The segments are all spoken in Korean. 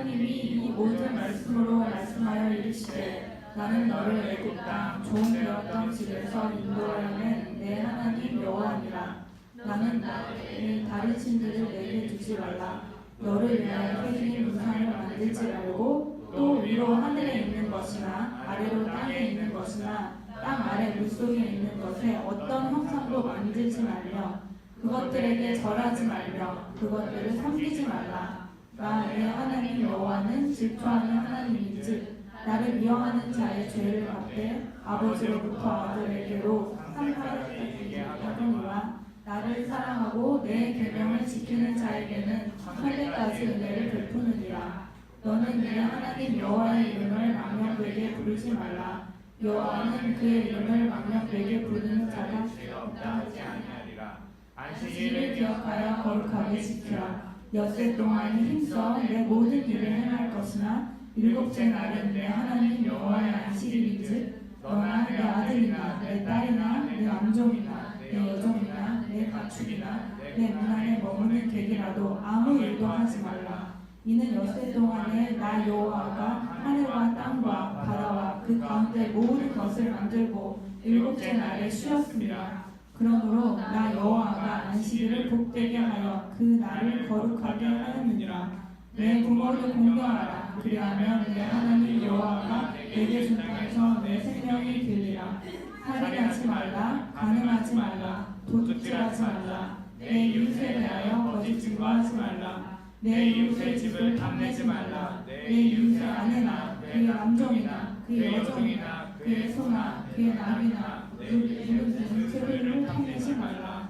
하나님이 이 모든 말씀으로 말씀하여 이르시되 나는 너를 애굽 땅 종 되었던 집에서 인도하는 내 하나님 여호와니라. 나는 너의 다른 신들을 내게 두지 말라. 너를 위하여 새긴 우상을 만들지 말고 또 위로 하늘에 있는 것이나 아래로 땅에 있는 것이나 땅 아래 물속에 있는 것에 어떤 형상도 만들지 말며 그것들에게 절하지 말며 그것들을 섬기지 말라. 나 내 하나님 여호와는 질투하는 하나님인즉 나를 미워하는 자의 죄를 갚되 아버지로부터 아들에게로 상하게 하거니와 나를 사랑하고 내 계명을 지키는 자에게는 천대까지 은혜를 베푸느니라. 너는 내 하나님 여호와의 이름을 망령되게 부르지 말라. 여호와는 그의 이름을 망령되게 부르는 자가 없다하지 아니하리라. 안식일을 기억하여 거룩하게 지키라. 엿새 동안 힘써 내 모든 일을 행할 것이나 일곱째 날은 내 하나님 여호와의 안식일인즉 너나 내 아들이나 내 딸이나 내 남종이나 내 여종이나 내 가축이나 내 문 안에 머무는 객이라도 아무 일도 하지 말라. 이는 엿새 동안에 나 여호와가 하늘과 땅과 바다와 그 가운데 모든 것을 만들고 일곱째 날에 쉬었습니다. 그러므로 나 여호와가 안식일을 복되게 하여 그 날을 거룩하게 하였느니라. 내 부모를 공경하라. 그리하면 내 하나님 여호와가 내게 준 땅에서 내 생명이 길리라. 살인하지 말라. 간음하지 말라. 도둑질하지 말라. 내 이웃에 대하여 거짓 증거하지 말라. 내 이웃의 집을 탐내지 말라. 내 이웃의 아내나 그의 남종이나 그의 여종이나 그의 소나 그의 나귀나 그의 소리를 탐내지 말라.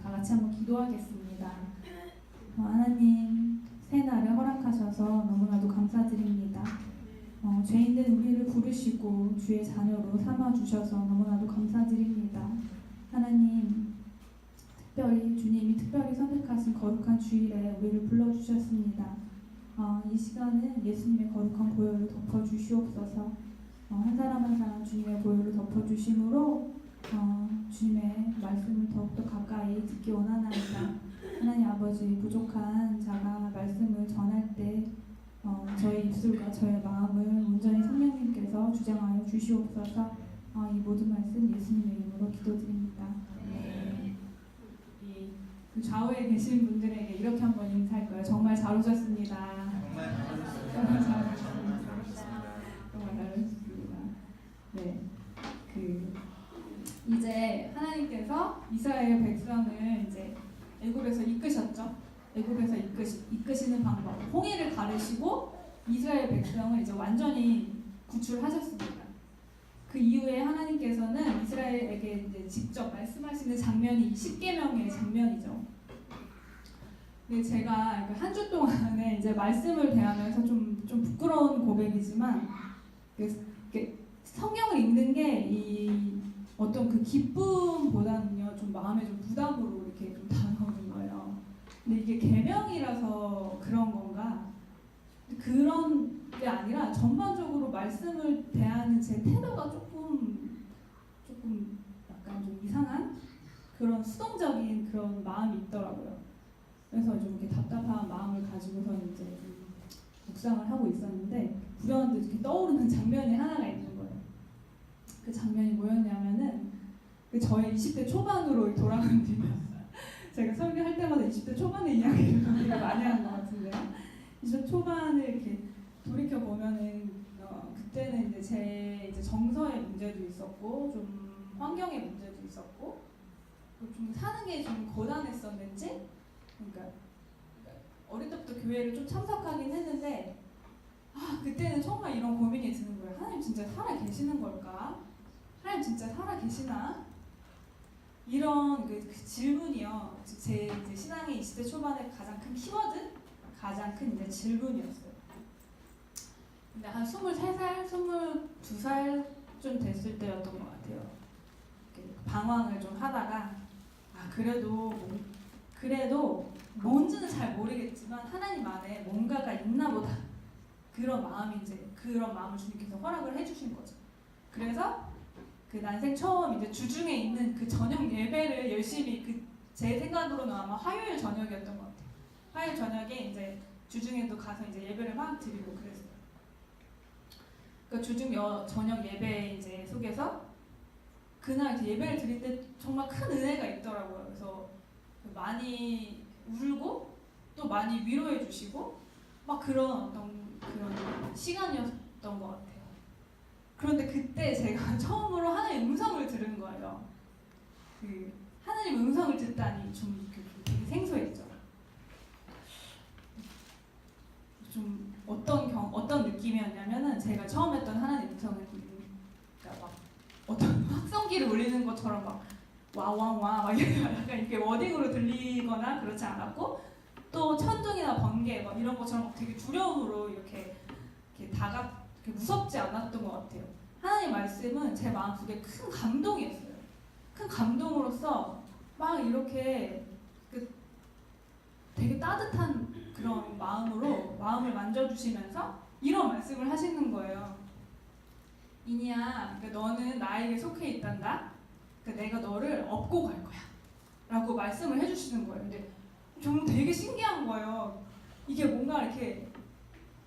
다 같이 한번 기도하겠습니다. 하나님 새 날을 허락하셔서 너무나도 감사드립니다. 죄인된 우리를 부르시고 주의 자녀로 삼아주셔서 너무나도 감사드립니다. 하나님 특별히 주님이 특별히 선택하신 거룩한 주일에 우리를 불러주셨습니다. 이 시간은 예수님의 거룩한 보혈로 덮어주시옵소서. 한 사람 한 사람 주님의 보혈로 덮어주심으로 주님의 말씀을 더욱더 가까이 듣기 원하나이다. 하나님 아버지, 부족한 자가 말씀을 전할 때 저의 입술과 저의 마음을 온전히 성령님께서 주장하여 주시옵소서. 이 모든 말씀 예수님의 이름으로 기도드립니다. 그 좌우에 계신 분들에게 이렇게 한번 인사할 거예요. 정말 잘 오셨습니다. 정말 잘 오셨습니다. 네, 이제 하나님께서 이스라엘 백성을 이제 애굽에서 이끄셨죠. 애굽에서 이끄시는 방법, 홍해를 가르시고 이스라엘 백성을 이제 완전히 구출하셨습니다. 그 이후에 하나님께서는 이스라엘에게 이제 직접 말씀하시는 장면이 십계명의 장면이죠. 근데 제가 한 주 동안에 이제 말씀을 대하면서 좀 부끄러운 고백이지만 성경을 읽는 게 이 어떤 그 기쁨보다는요 좀 마음에 좀 부담으로 이렇게 좀 다가오는 거예요. 근데 이게 계명이라서 그런 건가? 그런 게 아니라 전반적으로 말씀을 대하는 제 태도가 조금 약간 좀 이상한 그런 수동적인 그런 마음이 있더라고요. 그래서 좀 이렇게 답답한 마음을 가지고서 이제 좀 묵상을 하고 있었는데 불현듯 이렇게 떠오르는 장면이 하나가 있는 거예요. 그 장면이 뭐였냐면은 저의 20대 초반으로 돌아갑니다. 제가 설교할 때마다 20대 초반의 이야기를 되게 많이 하는 것 같은데요. 20대 초반을 이렇게 돌이켜 보면은 그때는 이제 제 이제 정서의 문제도 있었고 좀 환경의 문제도 있었고 좀 사는 게 좀 고단했었는지 그러니까 어릴 때부터 교회를 좀 참석하긴 했는데 그때는 정말 이런 고민이 드는 거예요. 하나님 진짜 살아 계시는 걸까? 하나님 진짜 살아 계시나? 이런 그 질문이요. 제 이제 신앙의 20대 초반의 가장 큰 키워드, 가장 큰 이제 질문이었어요. 근데 한 23살, 22살쯤 됐을 때였던 것 같아요. 방황을 좀 하다가 그래도 뭔지는 잘 모르겠지만 하나님 안에 뭔가가 있나 보다. 그런 마음을 주님께서 허락을 해주신 거죠. 그래서 그 난생 처음 이제 주중에 있는 그 저녁 예배를 열심히 제 생각으로는 아마 화요일 저녁이었던 것 같아요. 화요일 저녁에 이제 주중에도 가서 이제 예배를 막 드리고 그랬어요. 그러니까 주중 저녁 예배 이제 속에서 그날 이제 예배를 드릴 때 정말 큰 은혜가 있더라고요. 그래서 많이 울고 또 많이 위로해 주시고 막 그런 어떤 그런 시간이었던 것 같아요. 그런데 그때 제가 처음으로 하나님의 음성을 들은 거예요. 그 하나님 음성을 듣다니 좀 되게 생소했죠. 좀 어떤 느낌이었냐면은 제가 처음 했던 하나님 음성은 그러니까 막 어떤 확성기를 울리는 것처럼 막 와와와 막 약간 이렇게 워딩으로 들리거나 그렇지 않았고 또 천둥이나 번개 막 이런 것처럼 되게 두려움으로 이렇게 이렇게 무섭지 않았던 것 같아요. 하나님 말씀은 제 마음속에 큰 감동이었어요. 큰 감동으로서 막 이렇게 되게 따뜻한 그런 마음으로 마음을 만져주시면서 이런 말씀을 하시는 거예요. 이니야, 그러니까 너는 나에게 속해 있단다. 그러니까 내가 너를 업고 갈 거야. 라고 말씀을 해주시는 거예요. 근데 저는 되게 신기한 거예요. 이게 뭔가 이렇게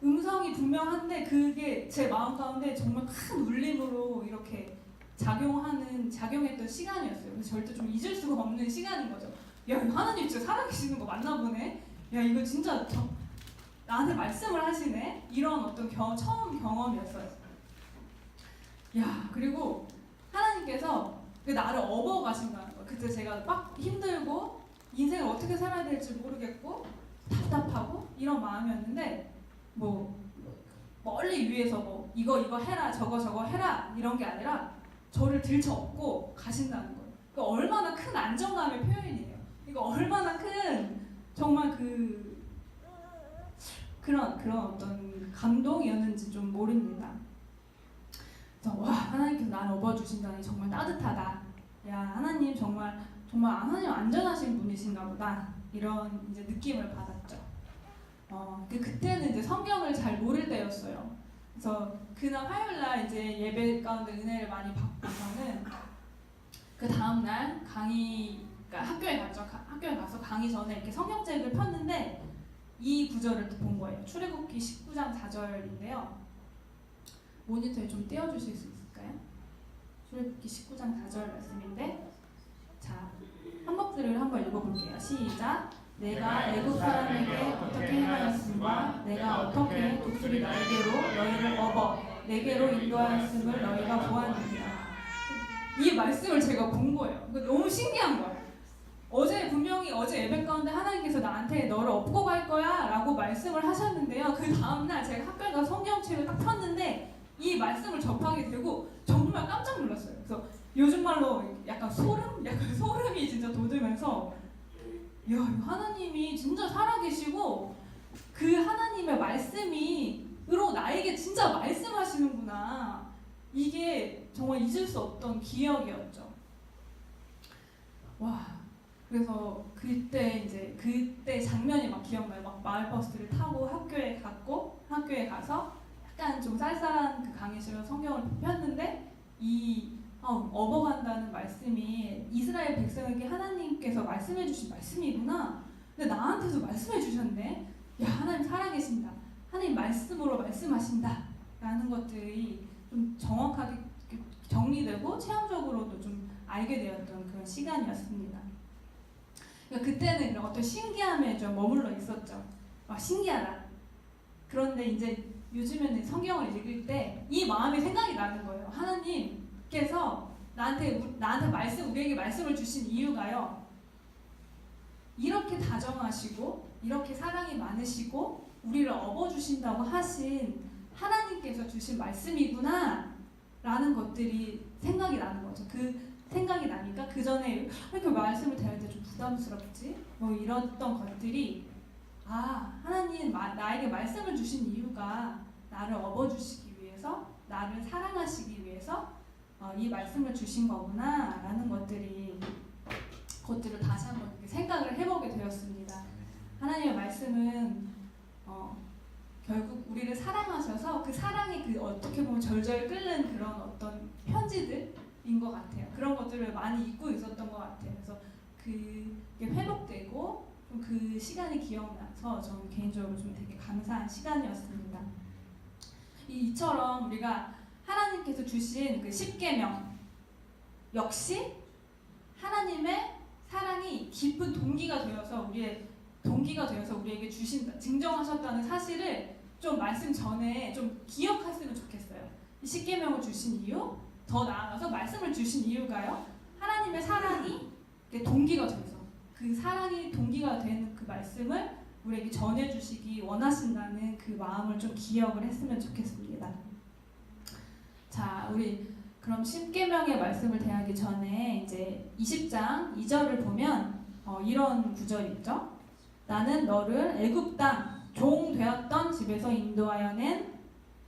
음성이 분명한데 그게 제 마음 가운데 정말 큰 울림으로 이렇게 작용했던 시간이었어요. 그래서 절대 좀 잊을 수가 없는 시간인 거죠. 야, 하나님 진짜 살아계시는 거 맞나 보네. 야, 이거 진짜 나한테 말씀을 하시네. 이런 어떤 처음 경험이었어요. 야, 그리고 하나님께서 나를 업어가신다는 거예요. 그때 제가 막 힘들고 인생을 어떻게 살아야 될지 모르겠고 답답하고 이런 마음이었는데 뭐 멀리 위에서 뭐 이거 해라 저거 해라 이런 게 아니라 저를 들쳐업고 가신다는 거예요. 그러니까 얼마나 큰 안정감의 표현이에요. 이거 얼마나 큰 정말 그런 어떤 감동이었는지 좀 모릅니다. 그래서 와, 하나님께서 나를 업어주신다니 정말 따뜻하다. 야, 하나님 정말 하나님 안전하신 분이신가 보다. 이런 이제 느낌을 받았죠. 그때는 이제 성경을 잘 모를 때였어요. 그래서 그날 화요일날 이제 예배 가운데 은혜를 많이 받고서는 그 다음날 그러니까 학교에 갔죠. 학교에 가서 강의 전에 이렇게 성경책을 폈는데 이 구절을 본 거예요. 출애굽기 19장 4절인데요. 모니터에 좀 띄워주실 수 있을까요? 출애굽기 19장 4절 말씀인데 자, 한 목소리를 한번 읽어볼게요. 시작! 내가 애굽 사람에게 어떻게 행하였음과 내가 어떻게 독수리 날개로 너희를 업어 내게로 인도하였음을 너희가 보았느니라. 이 말씀을 제가 본 거예요. 너무 신기한 거예요. 분명히 어제 예배 가운데 하나님께서 나한테 너를 업고 갈 거야 라고 말씀을 하셨는데요. 그 다음날 제가 학교에 가서 성경책을 딱 폈는데 이 말씀을 접하게 되고 정말 깜짝 놀랐어요. 그래서 요즘 말로 약간 소름이 진짜 돋으면서 야, 하나님이 진짜 살아계시고 그 하나님의 말씀으로 나에게 진짜 말씀하시는구나. 이게 정말 잊을 수 없던 기억이었죠. 와, 그래서 그때 장면이 막 기억나요. 막 마을버스를 타고 학교에 가서 약간 좀 쌀쌀한 그 강의실로 성경을 폈는데 업어간다는 말씀이 이스라엘 백성에게 하나님께서 말씀해 주신 말씀이구나. 근데 나한테도 말씀해 주셨네. 야, 하나님 살아계신다. 하나님 말씀으로 말씀하신다. 라는 것들이 좀 정확하게 정리되고 체험적으로도 좀 알게 되었던 그런 시간이었습니다. 그러니까 그때는 이런 어떤 신기함에 좀 머물러 있었죠. 와, 신기하다. 그런데 이제 요즘에는 성경을 읽을 때 이 마음이 생각이 나는 거예요. 하나님께서 나한테 우리에게 말씀을 주신 이유가요. 이렇게 다정하시고 이렇게 사랑이 많으시고 우리를 업어주신다고 하신 하나님께서 주신 말씀이구나 라는 것들이 생각이 나는 거죠. 그 생각이 나니까 그 전에 이렇게 말씀을 대할 때 좀 부담스럽지? 뭐 이랬던 것들이 하나님 나에게 말씀을 주신 이유가 나를 업어주시기 위해서 나를 사랑하시기 위해서 이 말씀을 주신 거구나 라는 것들을 다시 한번 생각을 해보게 되었습니다. 하나님의 말씀은 결국 우리를 사랑하셔서 그 사랑이 어떻게 보면 절절 끓는 그런 어떤 편지들인 것 같아요. 그런 것들을 많이 잊고 있었던 것 같아요. 그래서 그게 회복되고 좀 그 시간이 기억나서 저는 개인적으로 좀 되게 감사한 시간이었습니다. 이처럼 우리가 하나님께서 주신 그 십계명 역시 하나님의 사랑이 깊은 동기가 되어서 우리에게 주신다, 증정하셨다는 사실을 좀 말씀 전에 좀 기억했으면 좋겠어요. 이 십계명을 주신 이유, 더 나아가서 말씀을 주신 이유가요. 하나님의 사랑이 동기가 돼서 그 사랑이 동기가 된 그 말씀을 우리에게 전해주시기 원하신다는 그 마음을 좀 기억을 했으면 좋겠습니다. 자, 우리 그럼 십계명의 말씀을 대하기 전에 이제 20장 2절을 보면 이런 구절이 있죠. 나는 너를 애굽 땅 종 되었던 집에서 인도하여 낸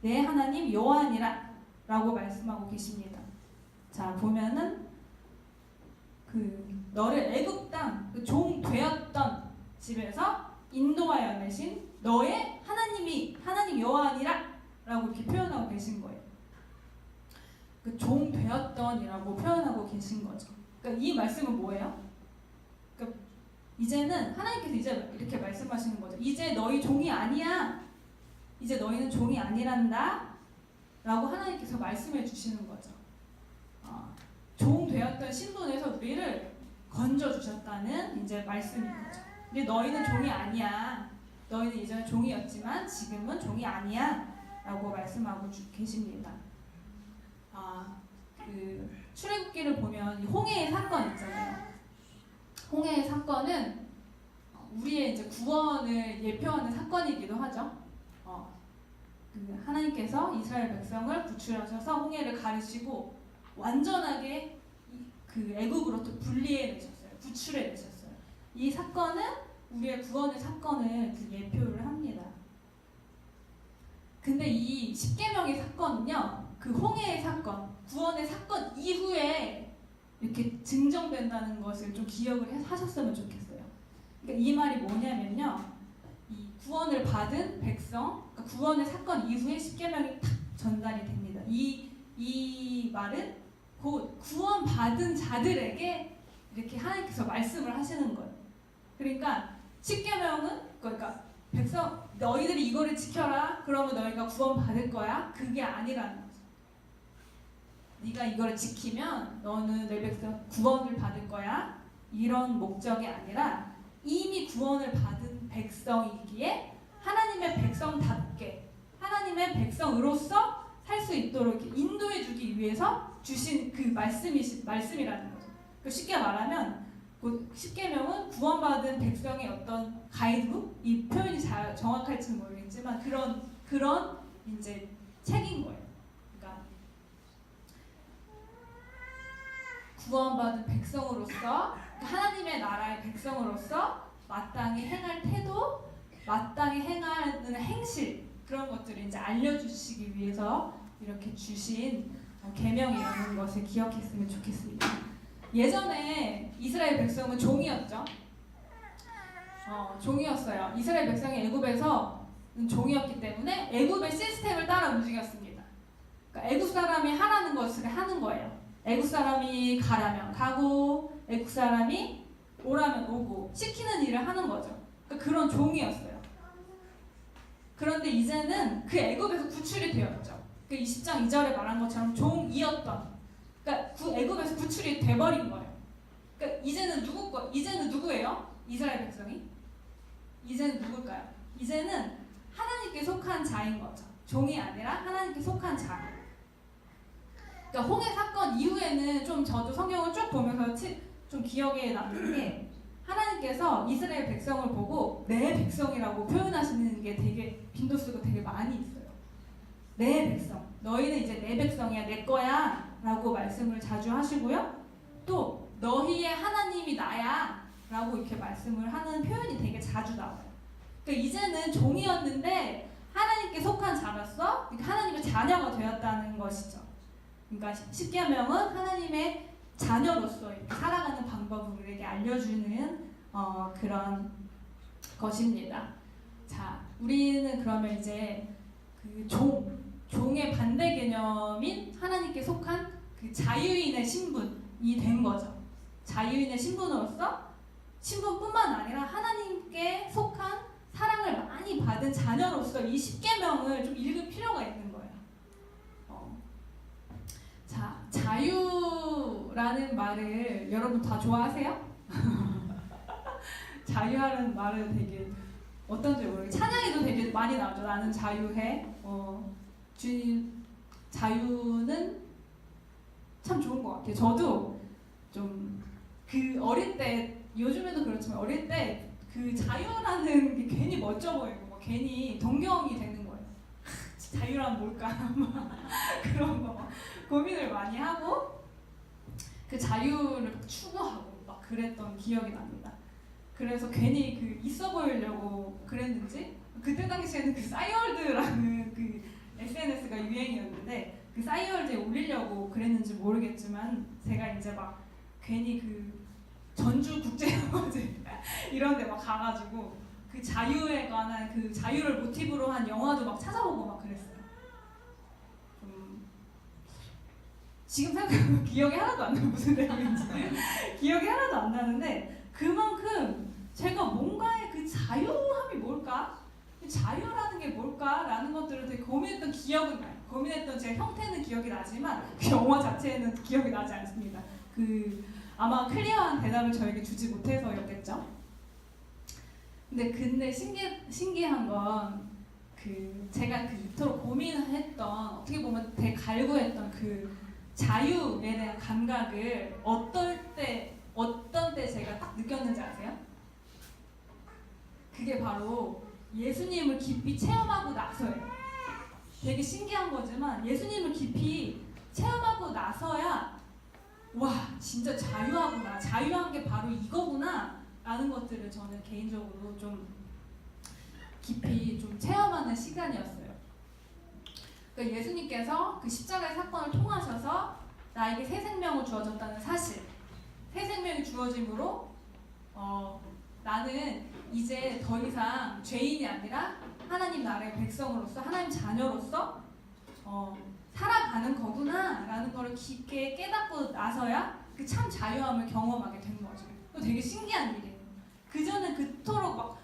내 하나님 여호와니라 라고 말씀하고 계십니다. 자, 보면은 너를 애굽 땅 종 되었던 집에서 인도하여 내신 너의 하나님 여호와니라 라고 이렇게 표현하고 계신 거예요. 종 되었던이라고 표현하고 계신 거죠. 그러니까 이 말씀은 뭐예요? 그러니까 이제는 하나님께서 이제 이렇게 말씀하시는 거죠. 이제 너희 종이 아니야. 이제 너희는 종이 아니란다. 라고 하나님께서 말씀해 주시는 거죠. 종 되었던 신분에서 우리를 건져주셨다는 이제 말씀인 거죠. 근데 너희는 종이 아니야. 너희는 이전에 종이었지만 지금은 종이 아니야. 라고 말씀하고 계십니다. 출애굽기를 보면 이 홍해의 사건 있잖아요. 홍해의 사건은 우리의 이제 구원을 예표하는 사건이기도 하죠. 하나님께서 이스라엘 백성을 구출하셔서 홍해를 가르시고 완전하게 그 애굽으로부터 분리해내셨어요. 구출해내셨어요. 이 사건은 우리의 구원의 사건을 예표를 합니다. 근데 이 십계명의 사건은요, 그 홍해의 사건, 구원의 사건 이후에 이렇게 증정된다는 것을 좀 기억을 하셨으면 좋겠어요. 그러니까 이 말이 뭐냐면요, 이 구원을 받은 백성, 그러니까 구원의 사건 이후에 십계명이 탁 전달이 됩니다. 이 말은 곧 구원받은 자들에게 이렇게 하나님께서 말씀을 하시는 거예요. 그러니까 십계명은 그러니까 백성 너희들이 이거를 지켜라. 그러면 너희가 구원받을 거야. 그게 아니라는 거죠. 네가 이거를 지키면 너는 내 백성 구원을 받을 거야. 이런 목적이 아니라 이미 구원을 받은 백성이기에 하나님의 백성답게 하나님의 백성으로서 살 수 있도록 이렇게 인도해 주기 위해서 주신 그 말씀이라는 거죠. 쉽게 말하면 십계명은 구원받은 백성의 어떤 가이드북? 이 표현이 잘 정확할지는 모르겠지만 그런 이제 책인 거예요. 그러니까 구원받은 백성으로서 하나님의 나라의 백성으로서 마땅히 행할 태도, 마땅히 행하는 행실 그런 것들을 이제 알려주시기 위해서 이렇게 주신 계명이라는 것을 기억했으면 좋겠습니다. 예전에 이스라엘 백성은 종이었죠. 종이었어요. 이스라엘 백성이 애굽에서 종이었기 때문에 애굽의 시스템을 따라 움직였습니다. 그러니까 애굽 사람이 하라는 것을 하는 거예요. 애굽 사람이 가라면 가고, 애굽 사람이 오라면 오고, 시키는 일을 하는 거죠. 그러니까 그런 종이었어요. 그런데 이제는 그 애굽에서 구출이 되었죠. 그 20장 2절에 말한 것처럼 종이었던. 그러니까 애굽에서 구출이 돼버린 거예요. 그러니까 이제는 누구예요? 이스라엘 백성이? 이제는 누굴까요? 이제는 하나님께 속한 자인 거죠. 종이 아니라 하나님께 속한 자. 그러니까 홍해 사건 이후에는 저도 성경을 쭉 보면서 좀 기억에 남는 게 하나님께서 이스라엘 백성을 보고 내 백성이라고 표현하시는 게 되게 빈도수가 되게 많이 있어요. 내 백성. 너희는 이제 내 백성이야, 내 거야 라고 말씀을 자주 하시고요. 또 너희의 하나님이 나야 라고 이렇게 말씀을 하는 표현이 되게 자주 나와요. 그러니까 이제는 종이었는데 하나님께 속한 자로서 하나님의 자녀가 되었다는 것이죠. 그러니까 십계명은 하나님의 자녀로서 이렇게 살아가는 방법을 우리에게 알려주는 그런 것입니다. 자, 우리는 그러면 이제 그 종의 반대 개념인 하나님께 속한 그 자유인의 신분이 된 거죠. 자유인의 신분으로서 신분뿐만 아니라 하나님께 속한 사랑을 많이 받은 자녀로서 이 10계명을 좀 읽을 필요가 있는 거예요. 자, 자유라는 말을 여러분 다 좋아하세요? 자유하는 말을 되게 어떤지 모르겠어요. 찬양에도 되게 많이 나오죠. 나는 자유해. 주님, 자유는 참 좋은 것 같아요. 저도 좀 그 어릴 때, 요즘에도 그렇지만 어릴 때 그 자유라는 게 괜히 멋져 보이고 막 괜히 동경이 되는 거예요. 자유란 뭘까? 그런 거 막 고민을 많이 하고 그 자유를 추구하고 막 그랬던 기억이 납니다. 그래서 괜히 그 있어 보이려고 그랬는지 그때 당시에는 그 싸이월드라는 그 SNS가 유행이었는데 그 싸이월드에 올리려고 그랬는지 모르겠지만 제가 이제 막 괜히 그 전주 국제영화제 이런 데 막 가가지고 그 자유에 관한 그 자유를 모티브로 한 영화도 막 찾아보고 막 그랬어요. 지금 생각해보면 기억이 하나도 안 나요. 무슨 내용인지 기억이 하나도 안 나는데 그만큼 제가 뭔가의 그 자유함이 뭘까? 자유라는 게 뭘까라는 것들을 되게 고민했던 기억은 나요. 고민했던 제 형태는 기억이 나지만 그 영화 자체는 기억이 나지 않습니다. 아마 클리어한 대답을 저에게 주지 못해서였겠죠. 근데 신기한 건 제가 이토록 고민했던 어떻게 보면 되게 갈구했던 그 자유에 대한 감각을 어떤 때 제가 딱 느꼈는지 아세요? 그게 바로 예수님을 깊이 체험하고 나서예요. 되게 신기한 거지만 예수님을 깊이 체험하고 나서야 와 진짜 자유하구나, 자유한 게 바로 이거구나 라는 것들을 저는 개인적으로 좀 깊이 좀 체험하는 시간이었어요. 그러니까 예수님께서 그 십자가의 사건을 통하셔서 나에게 새 생명을 주어졌다는 사실, 새 생명이 주어짐으로 나는 이제 더 이상 죄인이 아니라 하나님 나라의 백성으로서 하나님 자녀로서 살아가는 거구나 라는 걸 깊게 깨닫고 나서야 그 참 자유함을 경험하게 된 거죠. 또 되게 신기한 일이에요. 그전엔 그토록 막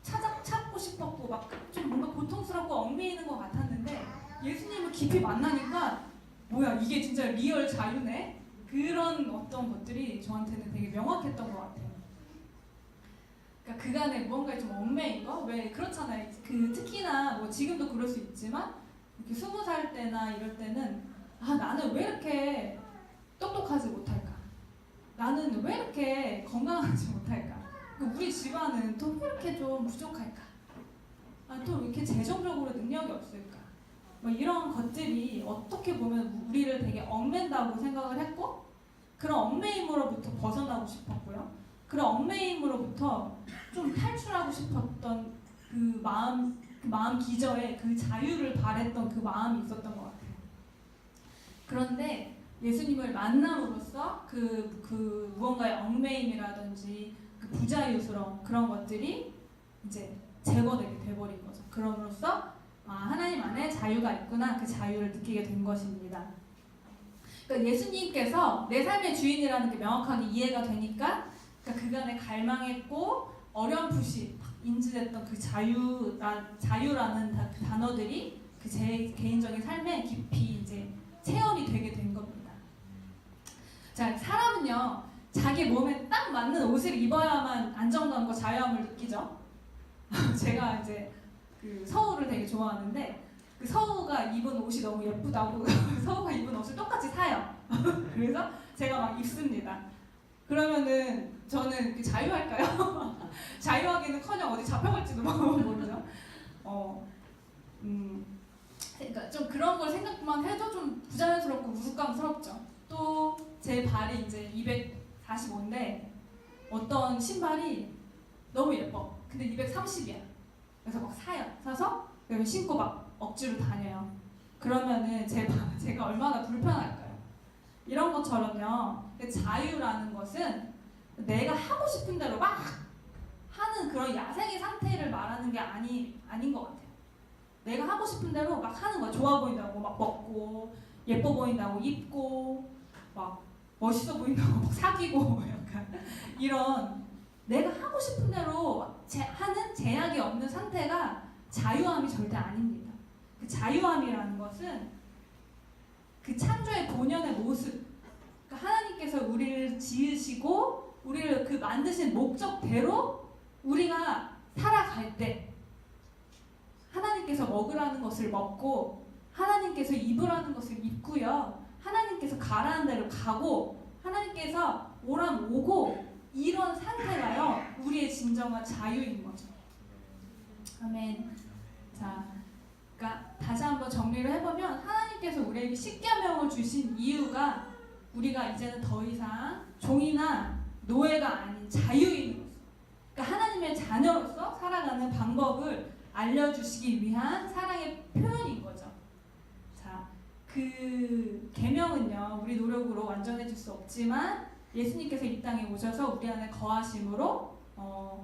찾고 싶었고 막 좀 뭔가 고통스럽고 얽매이는 것 같았는데 예수님을 깊이 만나니까 뭐야 이게 진짜 리얼 자유네? 그런 어떤 것들이 저한테는 되게 명확했던 것 같아요. 그러니까 그간에 무언가에 좀 얽매인 거? 왜 그렇잖아요. 특히나 뭐 지금도 그럴 수 있지만 이렇게 20살 때나 이럴 때는 나는 왜 이렇게 똑똑하지 못할까? 나는 왜 이렇게 건강하지 못할까? 우리 집안은 또 왜 이렇게 좀 부족할까? 또 왜 이렇게 재정적으로 능력이 없을까? 뭐 이런 것들이 어떻게 보면 우리를 되게 얽맨다고 생각을 했고 그런 얽매임으로부터 벗어나고 싶었고요. 그런 얽매임으로부터 좀 탈출하고 싶었던 그 마음 기저에 그 자유를 바랬던 그 마음이 있었던 것 같아요. 그런데 예수님을 만남으로써 그 무언가의 얽매임이라든지 그 부자유스러운 그런 것들이 이제 제거되게 돼버린 거죠. 그럼으로써 하나님 안에 자유가 있구나 그 자유를 느끼게 된 것입니다. 그러니까 예수님께서 내 삶의 주인이라는 게 명확하게 이해가 되니까 그간에 갈망했고 어렴풋이 인지됐던 그 자유라는 그 단어들이 그 제 개인적인 삶에 깊이 이제 체험이 되게 된 겁니다. 자, 사람은요 자기 몸에 딱 맞는 옷을 입어야만 안정감과 자유함을 느끼죠. 제가 이제 그 서우를 되게 좋아하는데 그 서우가 입은 옷이 너무 예쁘다고 서우가 입은 옷을 똑같이 사요. 그래서 제가 막 입습니다. 그러면은 저는 자유할까요? 자유하기는커녕 어디 잡혀갈지도 모르죠. 그러니까 좀 그런 걸 생각만 해도 좀 부자연스럽고 우스꽝스럽죠. 또 제 발이 이제 245인데 어떤 신발이 너무 예뻐. 근데 230이야. 그래서 막 사서 신고 막 억지로 다녀요. 그러면은 제가 얼마나 불편할까요? 이런 것처럼요. 자유라는 것은 내가 하고 싶은 대로 막 하는 그런 야생의 상태를 말하는 게 아닌 것 같아요. 내가 하고 싶은 대로 막 하는 거야. 좋아 보인다고 막 먹고 예뻐 보인다고 입고 막 멋있어 보인다고 막 사귀고 약간 이런 내가 하고 싶은 대로 하는 제약이 없는 상태가 자유함이 절대 아닙니다. 그 자유함이라는 것은 그 창조의 본연의 모습, 그러니까 하나님께서 우리를 지으시고 우리를 그 만드신 목적대로 우리가 살아갈 때 하나님께서 먹으라는 것을 먹고 하나님께서 입으라는 것을 입고요. 하나님께서 가라는 대로 가고 하나님께서 오라면 오고 이런 상태가요. 우리의 진정한 자유인 거죠. 아멘. 자, 그러니까 다시 한번 정리를 해보면 하나님께서 우리에게 십계명을 주신 이유가 우리가 이제는 더 이상 종이나 노예가 아닌 자유인으로서, 그러니까 하나님의 자녀로서 살아가는 방법을 알려주시기 위한 사랑의 표현인 거죠. 자, 그 계명은요 우리 노력으로 완전해질 수 없지만 예수님께서 이 땅에 오셔서 우리 안에 거하심으로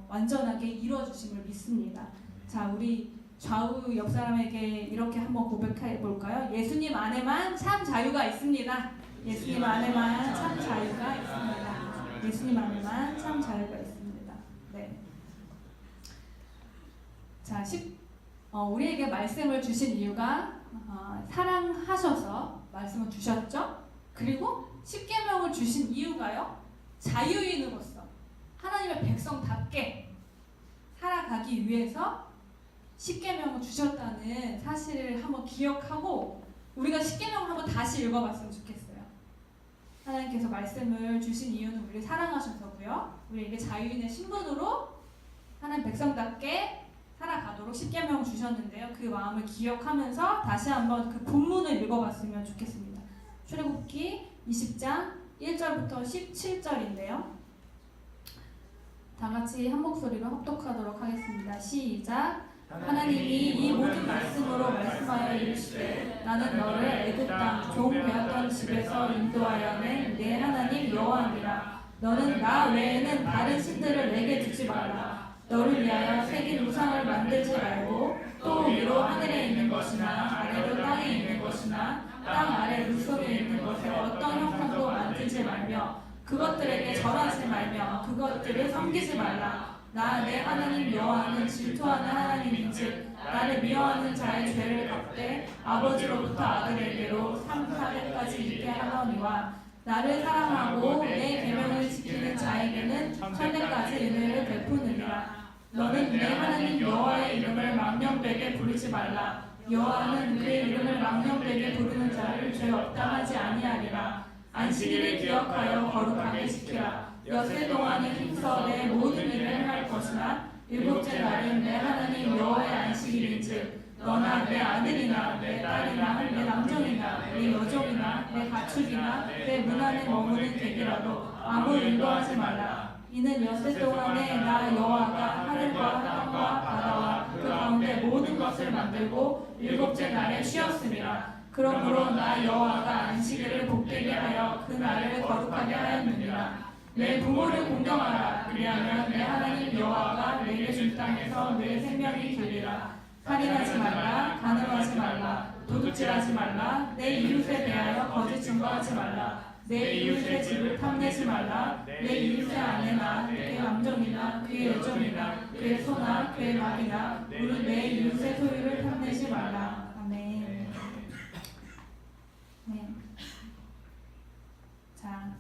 완전하게 이루어주심을 믿습니다. 자, 우리 좌우 옆 사람에게 이렇게 한번 고백해 볼까요? 예수님 안에만 참 자유가 있습니다. 예수님 안에만 참 자유가 있습니다. 예수님 안에만 참 자유가 있습니다. 네. 자, 우리에게 말씀을 주신 이유가 사랑하셔서 말씀을 주셨죠. 그리고 십계명을 주신 이유가요. 자유인으로서 하나님의 백성답게 살아가기 위해서 십계명을 주셨다는 사실을 한번 기억하고 우리가 십계명을 한번 다시 읽어봤으면 좋겠어요. 하나님께서 말씀을 주신 이유는 우리를 사랑하셔서고요. 우리에게 자유인의 신분으로 하나님 백성답게 살아가도록 십계명을 주셨는데요. 그 마음을 기억하면서 다시 한번 그 본문을 읽어봤으면 좋겠습니다. 출애굽기 20장 1절부터 17절인데요. 다 같이 한 목소리로 합독하도록 하겠습니다. 시작. 하나님이 이 모든 말씀으로 말씀하여 이르시되 나는 너를 애굽 땅 종 되었던 집에서 인도하여 낸 내 하나님 여호와니라. 너는 나 외에는 다른 신들을 내게 두지 말라. 너를 위하여 새긴 우상을 만들지 말고 또 위로 하늘에 있는 것이나 아래로 땅에 있는 것이나 땅 아래 물속에 있는 것에 어떤 형상도 만들지 말며 그것들에게 절하지 말며 그것들을 섬기지 말라. 나 내 하나님 여호와는 질투하는 하나님인즉 나를 미워하는 자의 죄를 갚되 아버지로부터 아들에게로 3,400까지 있게 하거니와 나를 사랑하고 내 계명을 지키는 자에게는 천대까지 은혜를 베푸느니라. 너는 내 하나님 여호와의 이름을 망령되게 부르지 말라. 여호와는 그의 이름을 망령되게 부르는 자를 죄 없다 하지 아니하리라. 안식일을 기억하여 거룩하게 지키라. 엿새 동안에 힘써 내 모든 일을 할 것이나 일곱째 날은 내 하나님 여호와의 안식일인즉 너나 내 아들이나 내 딸이나 내 남종이나 내 여종이나 내 가축이나 내 문 안에 머무는 객이라도 아무 일도 하지 말라. 이는 엿새 동안에 나 여호와가 하늘과 땅과 바다와 그 가운데 모든 것을 만들고 일곱째 날에 쉬었음이라. 그러므로 나 여호와가 안식일을 복되게 하여 그 날을 거룩하게 하였느니라. 내 부모를 공경하라. 그리하면 내 하나님 여호와가 내게 줄 땅에서 내 생명이 길리라. 살인하지 말라. 간음하지 말라. 도둑질하지 말라. 내 이웃에 대하여 거짓 증거하지 말라. 내 이웃의 집을 탐내지 말라. 내 이웃의 아내나 그의 남종이나 그의 여종이나 그의 소나 그의 말이나 무릇 내 이웃의 소유를 탐내지 말라. 아멘. 네. 자,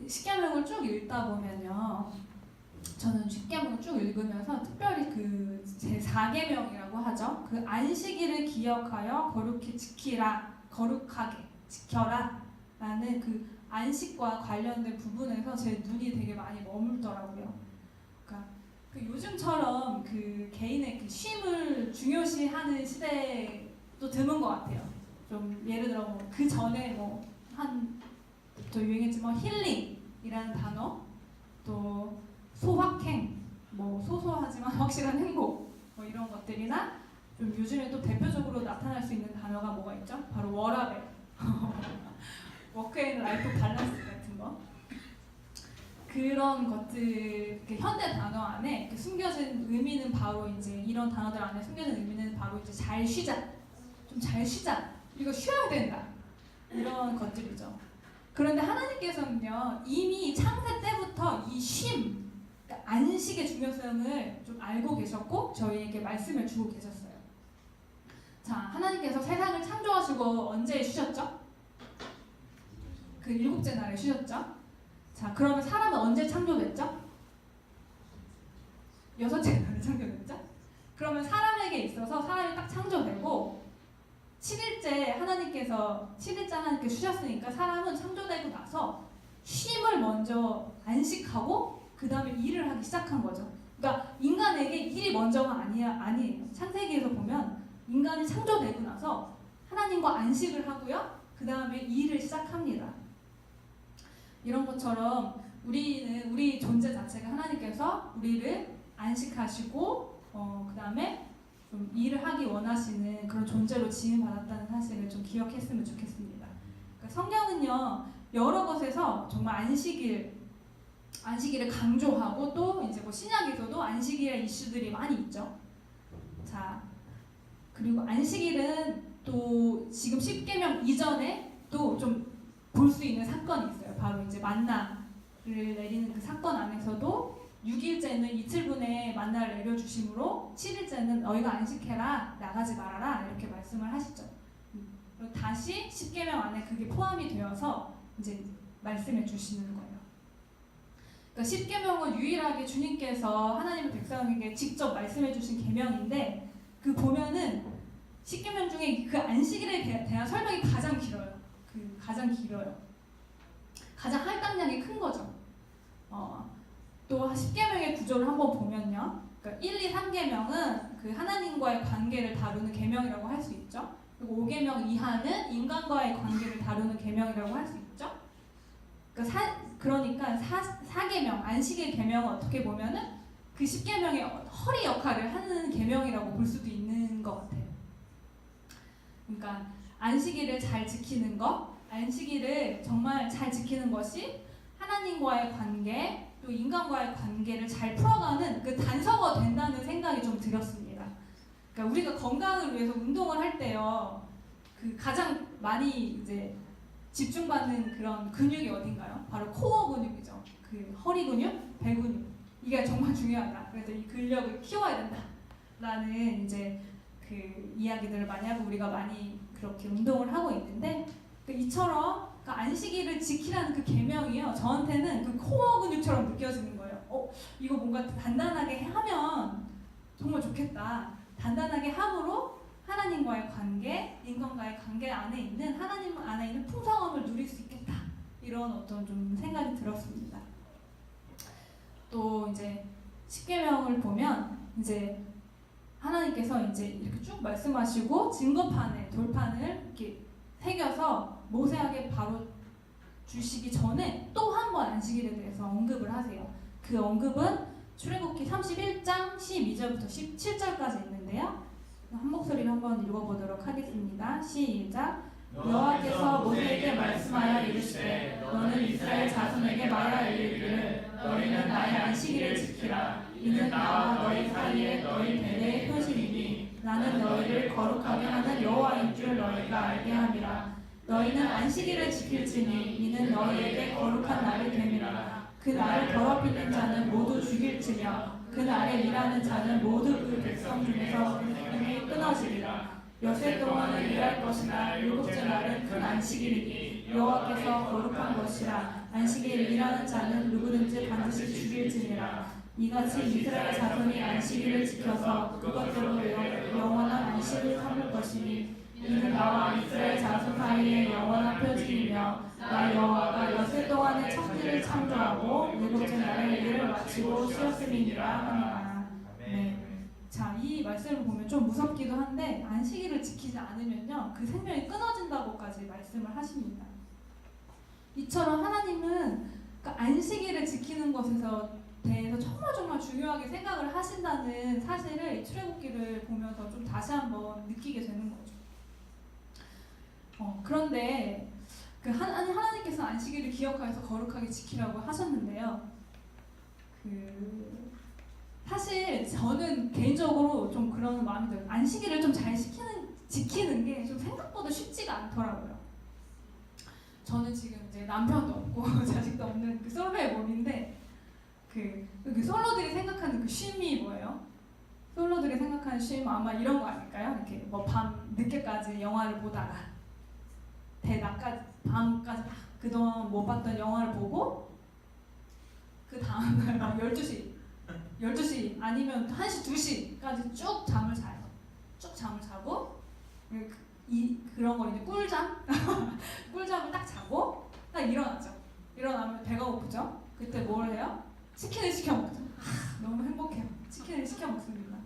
십계명을 쭉 읽다 보면요, 저는 십계명을 쭉 읽으면서 특별히 그 제4계명이라고 하죠. 그 안식일을 기억하여 거룩히 지키라, 거룩하게 지켜라 라는 그 안식과 관련된 부분에서 제 눈이 되게 많이 머물더라고요. 그러니까 그 요즘처럼 그 개인의 그 쉼을 중요시하는 시대도 드문 것 같아요. 좀 예를 들어 뭐 그 전에 뭐 또 유행했지만 힐링이라는 단어, 또 소확행, 뭐 소소하지만 확실한 행복, 뭐 이런 것들이나 좀 요즘에 또 대표적으로 나타날 수 있는 단어가 뭐가 있죠? 바로 워라밸, 워크앤라이프 밸런스 같은 거. 그런 것들, 그 현대 단어 안에 그 숨겨진 의미는 바로 이제 이런 단어들 안에 숨겨진 의미는 바로 이제 잘 쉬자, 좀 잘 쉬자, 이거 쉬어야 된다, 이런 것들이죠. 그런데 하나님께서는요 이미 창세 때부터 이 쉼, 그러니까 안식의 중요성을 좀 알고 계셨고 저희에게 말씀을 주고 계셨어요. 자, 하나님께서 세상을 창조하시고 언제 쉬셨죠? 그 일곱째 날에 쉬셨죠? 자, 그러면 사람은 언제 창조됐죠? 여섯째 날에 창조됐죠? 그러면 사람에게 있어서 사람이 딱 창조되고 7일째 하나님께서 쉬셨으니까 사람은 창조되고 나서 쉼을 먼저 안식하고 그 다음에 일을 하기 시작한 거죠. 그러니까 인간에게 일이 먼저가 아니에요. 창세기에서 보면 인간이 창조되고 나서 하나님과 안식을 하고요. 그 다음에 일을 시작합니다. 이런 것처럼 우리 존재 자체가 하나님께서 우리를 안식하시고 그 다음에 좀 일을 하기 원하시는 그런 존재로 지음받았다는 사실을 좀 기억했으면 좋겠습니다. 그러니까 성경은요 여러 것에서 정말 안식일을 강조하고 또 이제 뭐 신약에서도 안식일의 이슈들이 많이 있죠. 자, 그리고 안식일은 또 지금 십계명 이전에 또 좀 볼 수 있는 사건이 있어요. 바로 이제 만나를 내리는 그 사건 안에서도 6일째는 이틀분의 만나를 내려주심으로 7일째는 너희가 안식해라 나가지 말아라 이렇게 말씀을 하시죠. 그리고 다시 십계명 안에 그게 포함이 되어서 이제 말씀해 주시는 거예요. 그러니까 십계명은 유일하게 주님께서 하나님의 백성에게 직접 말씀해 주신 계명인데 그 보면은 십계명 중에 그 안식일에 대한 설명이 가장 길어요. 가장 할당량이 큰 거죠. 또 십계명의 구조를 한번 보면요. 그러니까 1, 2, 3계명은 그 하나님과의 관계를 다루는 계명이라고 할 수 있죠. 그리고 5계명 이하는 인간과의 관계를 다루는 계명이라고 할 수 있죠. 그러니까 4계명, 안식일 계명은 어떻게 보면은 그 10계명의 허리 역할을 하는 계명이라고 볼 수도 있는 것 같아요. 그러니까 안식일을 잘 지키는 것, 안식일을 정말 잘 지키는 것이 하나님과의 관계, 또 인간과의 관계를 잘 풀어가는 그 단서가 된다는 생각이 좀 들었습니다. 그러니까 우리가 건강을 위해서 운동을 할 때요, 그 가장 많이 이제 집중받는 그런 근육이 어딘가요? 바로 코어 근육이죠. 그 허리 근육, 배 근육. 이게 정말 중요하다. 그래서 이 근력을 키워야 된다라는 이제 그 이야기들을 많이 하고 우리가 많이 그렇게 운동을 하고 있는데 이처럼 그 안식일을 지키라는 그 계명이요. 저한테는 그 코어 근육처럼 느껴지는 거예요. 이거 뭔가 단단하게 하면 정말 좋겠다. 단단하게 함으로 하나님과의 관계, 인간과의 관계 안에 있는 하나님 안에 있는 풍성함을 누릴 수 있겠다. 이런 어떤 좀 생각이 들었습니다. 또 이제 십계명을 보면 이제 하나님께서 이제 이렇게 쭉 말씀하시고 증거판에 돌판을 이렇게 새겨서 모세에게 바로 주시기 전에 또 한 번 안식일에 대해서 언급을 하세요. 그 언급은 출애굽기 31장 12절부터 17절까지 있는데요. 한 목소리로 한번 읽어보도록 하겠습니다. 시작. 여호와께서 모세에게 말씀하여 이르시되 너는 이스라엘 자손에게 말하여 이르기를 너희는 나의 안식일을 지키라. 이는 나와 너희 사이에 너희 대대의 표식이니 나는 너희를 거룩하게 하는 여호와인 줄 너희가 알게 함이라. 너희는 안식일을 지킬지니 이는 너희에게 거룩한 날이 됨이라. 그 날을 더럽히는 자는 모두 죽일지며 그 날에 일하는 자는 모두 그 백성 중에서 그 생명이 끊어지리라. 여세 동안은 일할 것이나 일곱째 날은 큰 안식일이니 여호와께서 거룩한 것이라. 안식일 일하는 자는 누구든지 반드시 죽일지니라. 이같이 이스라엘 자손이 안식일을 지켜서 그것대로 영원한 안식을 삼을 것이니 이는 나와 이스라엘 자손 사이의 영원한 표징이며 나 여호와가 여세 동안의 천지를 창조하고 일곱째 날에 일을 마치고 쉬었음이니라 하니라. 네. 자, 이 말씀을 보면 좀 무섭기도 한데 안식일을 지키지 않으면요 그 생명이 끊어진다고까지 말씀을 하십니다. 이처럼 하나님은 그 안식일을 지키는 것에서 대해서 정말 중요하게 생각을 하신다는 사실을 출애굽기를 보면서 좀 다시 한번 느끼게 되는 거죠. 그런데 그 하나님께서 안식일을 기억하여서 거룩하게 지키라고 하셨는데요. 사실 저는 개인적으로 좀 그런 마음이 들어요. 안식일을 좀 잘 지키는 게 좀 생각보다 쉽지가 않더라고요. 저는 지금 이제 남편도 없고 자식도 없는 그 솔로의 몸인데 그 솔로들이 생각하는 그 쉼이 뭐예요? 솔로들이 생각하는 쉼 아마 이런 거 아닐까요? 이렇게 뭐 밤 늦게까지 영화를 보다가 대낮까지 밤까지 막 그동안 못 봤던 영화를 보고 그 다음날 막 12시 아니면 1시, 2시까지 쭉 잠을 자요. 쭉 잠을 자고 그런 거 이제 꿀잠? 꿀잠을 딱 자고 딱 일어나죠. 일어나면 배가 고프죠? 그때 뭘 해요? 치킨을 시켜 먹죠. 너무 행복해요. 치킨을 시켜 먹습니다.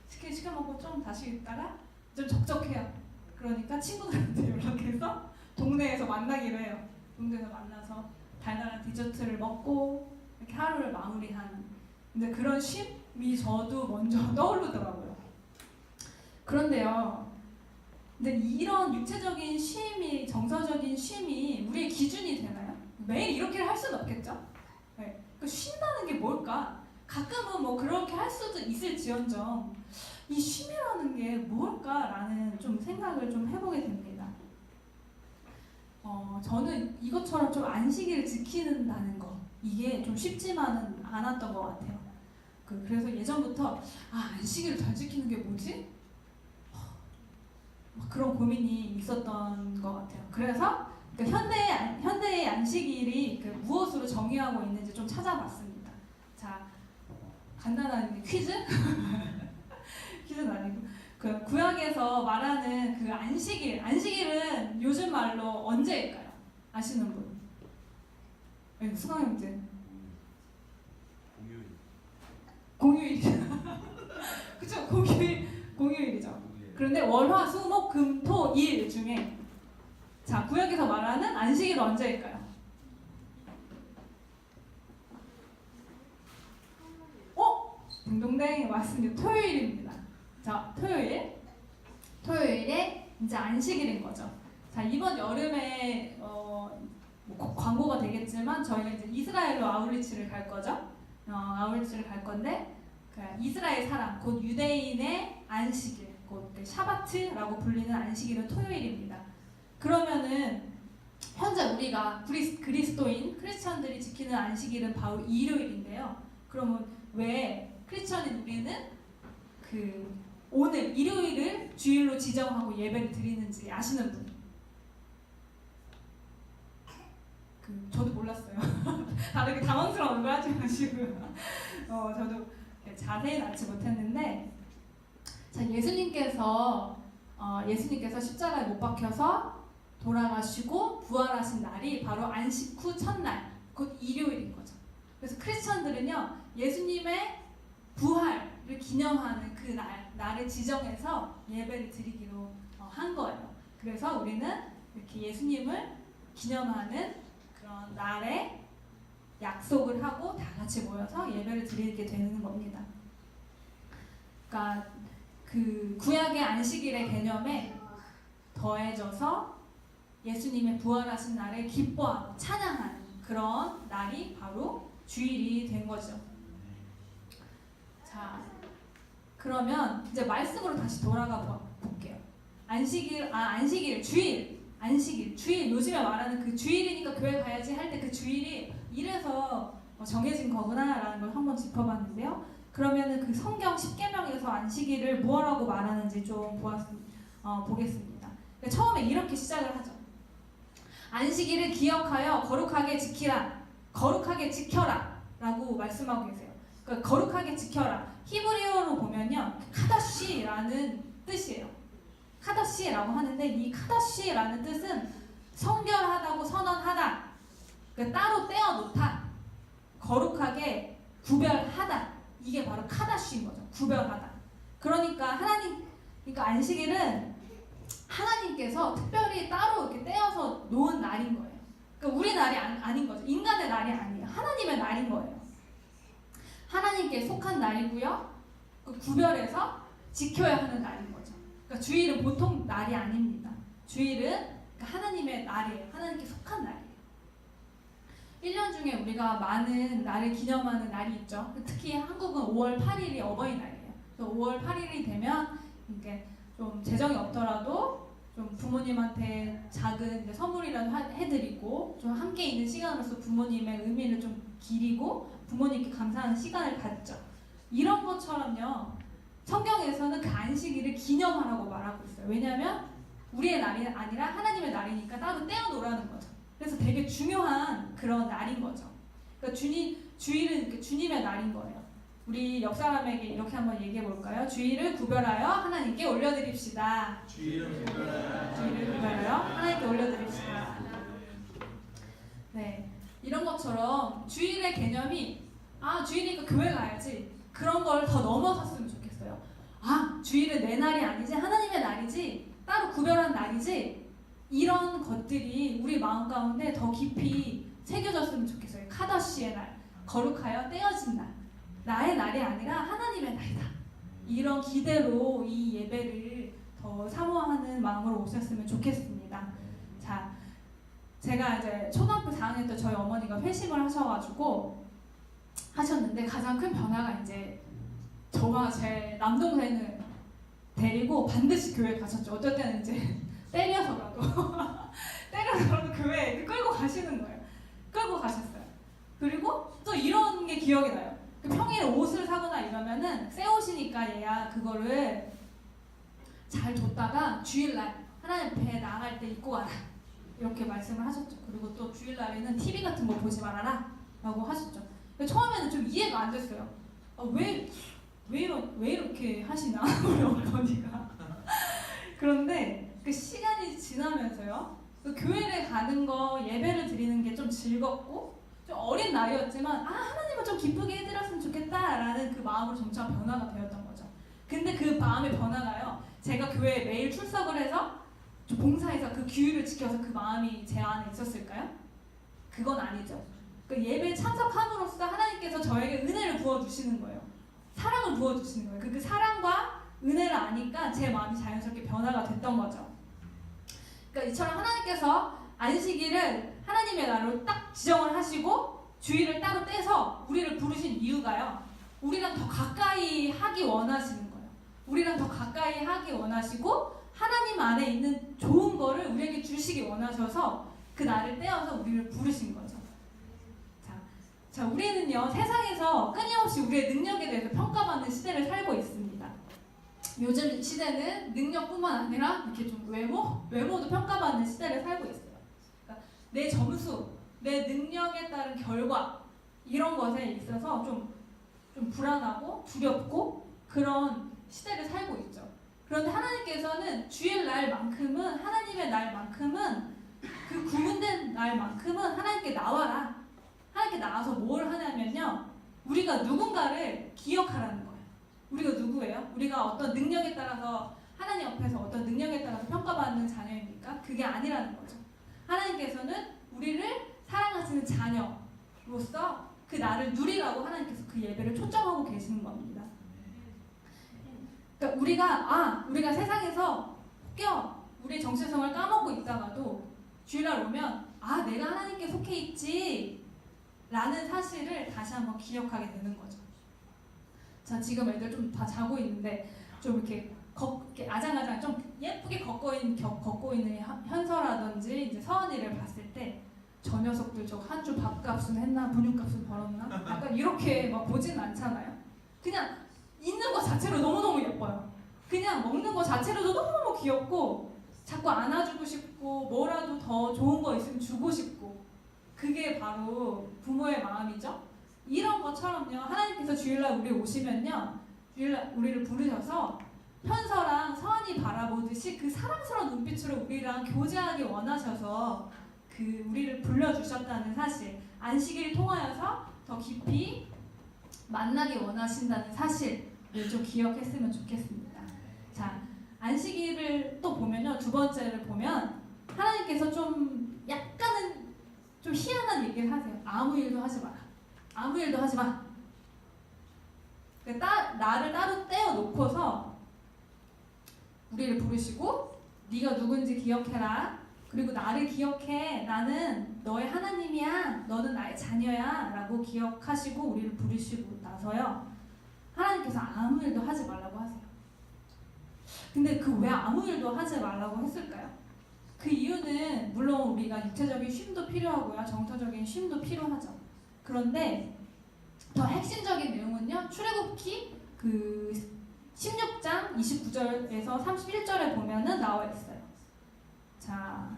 치킨 시켜 먹고 좀 다시 있다가 좀 적적해요. 그러니까 친구들한테 연락해서 동네에서 만나기로 해요. 동네에서 만나서 달달한 디저트를 먹고 이렇게 하루를 마무리하는 근데 그런 쉼이 저도 먼저 떠오르더라고요. 그런데요. 근데 이런 육체적인 쉼이 정서적인 쉼이 우리의 기준이 되나요? 매일 이렇게 할 수는 없겠죠? 네. 그 쉰다는 게 뭘까? 가끔은 뭐 그렇게 할 수도 있을지언정 이 쉼이라는 게 뭘까라는 좀 생각을 좀 해보게 됩니다. 저는 이것처럼 좀 안식일을 지키는다는 거 이게 좀 쉽지만은 않았던 것 같아요. 그래서 예전부터 안식일을 잘 지키는 게 뭐지? 막 그런 고민이 있었던 것 같아요. 그래서 현대의 안식일이 무엇으로 정의하고 있는지 좀 찾아봤습니다. 자, 간단한 퀴즈? 퀴즈는 아니고 구약에서 말하는 그 안식일은 요즘 말로 언제일까요? 아시는 분? 네, 수강 형제. 공휴일이죠. 그쵸? 공휴일이죠. 그런데 월화 수목 금 토 일 중에 자 구약에서 말하는 안식일 언제일까요? 딩동댕 맞습니다. 토요일입니다. 자 토요일에 이제 안식일인 거죠. 자 이번 여름에 뭐 광고가 되겠지만 저희가 이제 이스라엘로 아울리치를 갈 거죠. 아울리치를 갈 건데 이스라엘 사람 곧 유대인의 안식일 곧 샤바트라고 불리는 안식일은 토요일입니다. 그러면은 현재 우리가 그리스도인 크리스천들이 지키는 안식일은 바로 일요일인데요. 그러면 왜 크리스천인 우리는 오늘 일요일을 주일로 지정하고 예배를 드리는지 아시는 분? 저도 몰랐어요. 다들 당황스러운 거 하지 마시고요. 저도 자세히 알지 못했는데 자 예수님께서 십자가에 못 박혀서 돌아가시고 부활하신 날이 바로 안식 후 첫날 곧 일요일인 거죠. 그래서 크리스천들은요 예수님의 부활을 기념하는 그 날을 지정해서 예배를 드리기로 한 거예요. 그래서 우리는 이렇게 예수님을 기념하는 그런 날에 약속을 하고 다 같이 모여서 예배를 드리게 되는 겁니다. 그러니까 그 구약의 안식일의 개념에 더해져서 예수님의 부활하신 날을 기뻐하고 찬양하는 그런 날이 바로 주일이 된 거죠. 자, 그러면 이제 말씀으로 다시 돌아가 볼게요. 주일 요즘에 말하는 그 주일이니까 교회 가야지 할 때 그 주일이 이래서 정해진 거구나라는 걸 한번 짚어봤는데요. 그러면은 그 성경 10계명에서 안식일을 무엇라고 말하는지 좀 보겠습니다. 처음에 이렇게 시작을 하죠. 안식일을 기억하여 거룩하게 지켜라 라고 말씀하고 계세요. 그러니까 거룩하게 지켜라. 히브리어로 보면요 카다시라는 뜻이에요. 카다시라고 하는데 이 카다시라는 뜻은 성결하다고 선언하다, 그러니까 따로 떼어놓다, 거룩하게 구별하다, 이게 바로 카다시인 거죠. 구별하다. 그러니까 안식일은 하나님께서 특별히 따로 이렇게 떼어서 놓은 날인 거예요. 그러니까 우리 날이 아닌 거죠. 인간의 날이 아니에요. 하나님의 날인 거예요. 하나님께 속한 날이고요. 구별해서 지켜야 하는 날인 거죠. 그러니까 주일은 보통 날이 아닙니다. 주일은 하나님의 날이에요. 하나님께 속한 날이에요. 1년 중에 우리가 많은 날을 기념하는 날이 있죠. 특히 한국은 5월 8일이 어버이날이에요. 그래서 5월 8일이 되면 이렇게 좀 재정이 없더라도 좀 부모님한테 작은 이제 선물이라도 해드리고 좀 함께 있는 시간으로서 부모님의 의미를 좀 기리고 부모님께 감사하는 시간을 갖죠. 이런 것처럼요. 성경에서는 그 안식일을 기념하라고 말하고 있어요. 왜냐하면 우리의 날이 아니라 하나님의 날이니까 따로 떼어놓으라는 거죠. 그래서 되게 중요한 그런 날인 거죠. 그러니까 주일은 이렇게 주님의 날인 거예요. 우리 옆 사람에게 이렇게 한번 얘기해 볼까요? 주일을 구별하여 하나님께 올려드립시다. 주일을 구별하여 하나님께 올려드립시다. 네, 이런 것처럼 주일의 개념이 주일이니까 교회 가야지, 그런 걸 더 넘어섰으면 좋겠어요. 주일은 내 날이 아니지, 하나님의 날이지, 따로 구별한 날이지, 이런 것들이 우리 마음 가운데 더 깊이 새겨졌으면 좋겠어요. 카다시의 날, 거룩하여 떼어진 날, 나의 날이 아니라 하나님의 날이다. 이런 기대로 이 예배를 더 사모하는 마음으로 오셨으면 좋겠습니다. 자, 제가 이제 초등학교 4학년 때 저희 어머니가 회식을 하셨는데 가장 큰 변화가 이제 저와 제 남동생을 데리고 반드시 교회 가셨죠. 어떨 때는 이제 때려서라도 교회에 끌고 가시는 거예요. 끌고 가셨어요. 그리고 또 이런 게 기억이 나요. 평일에 옷을 사거나 이러면은 새 옷이니까 얘야 그거를 잘 뒀다가 주일날 하나님 배에 나갈 때 입고 와라, 이렇게 말씀을 하셨죠. 그리고 또 주일날에는 TV 같은 거 보지 말아라 라고 하셨죠. 처음에는 좀 이해가 안 됐어요. 왜 이렇게 하시나 우리 어머니가. 그런데 그 시간이 지나면서요, 그 교회를 가는 거, 예배를 드리는 게 좀 즐겁고 좀 어린 나이였지만 하나님을 좀 기쁘게 해드렸으면 좋겠다라는 그 마음으로 점차 변화가 되었던 거죠. 근데 그 마음의 변화가요, 제가 교회에 매일 출석을 해서 좀 봉사해서 그 규율을 지켜서 그 마음이 제 안에 있었을까요? 그건 아니죠. 그 예배에 참석함으로써 하나님께서 저에게 은혜를 부어주시는 거예요. 사랑을 부어주시는 거예요. 그 사랑과 은혜를 아니까 제 마음이 자연스럽게 변화가 됐던 거죠. 그러니까 이처럼 하나님께서 안식일을 하나님의 날로 딱 지정을 하시고 주일을 따로 떼서 우리를 부르신 이유가요, 우리랑 더 가까이 하기 원하시는 거예요. 우리랑 더 가까이 하기 원하시고 하나님 안에 있는 좋은 거를 우리에게 주시기 원하셔서 그 날을 떼어서 우리를 부르신 거죠. 자, 우리는요, 세상에서 끊임없이 우리의 능력에 대해서 평가받는 시대를 살고 있습니다. 요즘 시대는 능력뿐만 아니라 이렇게 좀 외모도 평가받는 시대를 살고 있어요. 그러니까 내 점수, 내 능력에 따른 결과, 이런 것에 있어서 좀 불안하고 두렵고 그런 시대를 살고 있죠. 그런데 하나님께서는 주일 날만큼은, 하나님의 날만큼은, 그 구분된 날만큼은 하나님께 나와라. 하나님께 나와서 뭘 하냐면요, 우리가 누군가를 기억하라는 거예요. 우리가 누구예요? 우리가 어떤 능력에 따라서, 하나님 앞에서 어떤 능력에 따라서 평가받는 자녀입니까? 그게 아니라는 거죠. 하나님께서는 우리를 사랑하시는 자녀로서 그 나를 누리라고 하나님께서 그 예배를 초점하고 계시는 겁니다. 그러니까 우리가 세상에서 우리의 정체성을 까먹고 있다가도 주일날 오면 내가 하나님께 속해 있지 라는 사실을 다시 한번 기억하게 되는 거죠. 자, 지금 애들 좀 다 자고 있는데 좀 이렇게 아장아장 좀 예쁘게 걷고 있는 현서라든지 이제 서은이를 봤을 때 저 녀석들 저 한 주 밥값은 했나, 분유값은 벌었나, 약간 이렇게 막 보진 않잖아요. 그냥 있는 것 자체로 너무너무 예뻐요. 그냥 먹는 것 자체로도 너무너무 귀엽고 자꾸 안아주고 싶고 뭐라도 더 좋은 거 있으면 주고 싶고, 그게 바로 부모의 마음이죠. 이런 것처럼요, 하나님께서 주일날 우리 오시면요, 주일날 우리를 부르셔서 현서랑 서은이 바라보듯이 그 사랑스러운 눈빛으로 우리랑 교제하기 원하셔서 그 우리를 불러주셨다는 사실, 안식일을 통하여서 더 깊이 만나기 원하신다는 사실을 좀 기억했으면 좋겠습니다. 자, 안식일을 또 보면요, 두 번째를 보면 하나님께서 좀 약간은 좀 희한한 얘기를 하세요. 아무 일도 하지 마라. 아무 일도 하지 마. 나를 따로 떼어놓고서 우리를 부르시고 네가 누군지 기억해라. 그리고 나를 기억해. 나는 너의 하나님이야. 너는 나의 자녀야. 라고 기억하시고 우리를 부르시고 나서요, 하나님께서 아무 일도 하지 말라고 하세요. 근데 그 왜 아무 일도 하지 말라고 했을까요? 그 이유는 물론 우리가 육체적인 쉼도 필요하고요, 정서적인 쉼도 필요하죠. 그런데 더 핵심적인 내용은요. 출애굽기 그 16장 29절에서 31절에 보면은 나와 있어요. 자,